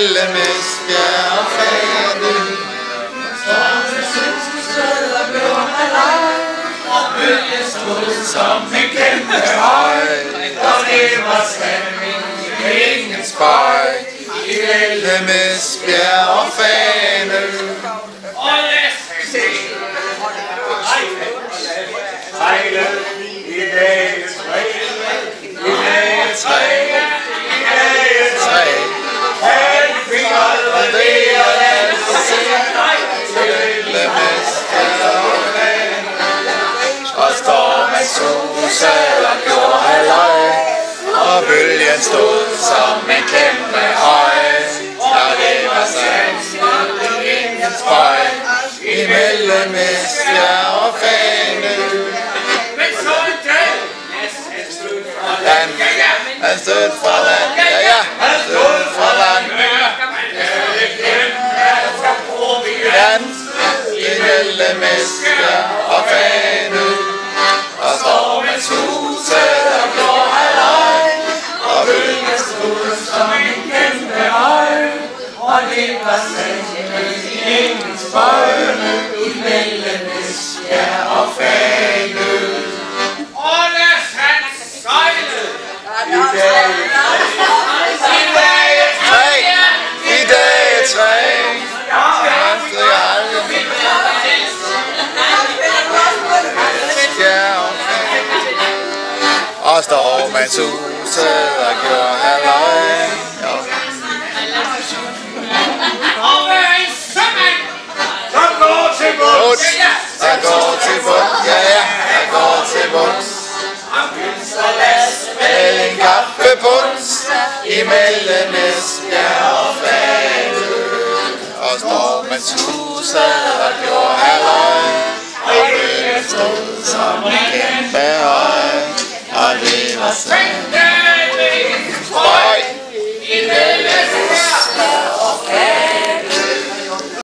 imellem Esbjerg og Fanø. Og bølgen stod som en kæmpe høj, og det var stemning i ingen spøj. Imellem Esbjerg og Fanø. Og lad os se sejle i dagens træ, i dagens træ, i dagens træ. Han fik aldrig at se Imellem Esbjerg og Fanø. Og stormen susede og gjorde halløj, og bølgen stod som en kæmpe høj. Og det var sandt i ingen spøj. Imellem Esbjerg og Fanø. Men så en dag, han stod fra land. Han stod fra land. Ja, ja, han stod fra land. Land imellem Esbjerg og Fanø. Og stormen susede og gjorde halløj, og bølgen stod som en kæmpe høj. Og det var sandt i ingen spøj, imellem Esbjerg og Fanø. Og lad os han sejle i dagens træ, I dag træ. Og stormen susede og gjorde halløj. og hver en sømand, som går til bunds, Der går til bunds, ja, ja, der går til bunds. og kysser last Med en kaffepunds imellem Esbjerg og Fanø. Og stormen susede og gjorde halløj, og bølgen stod som en kæmpe høj. Og det var sandt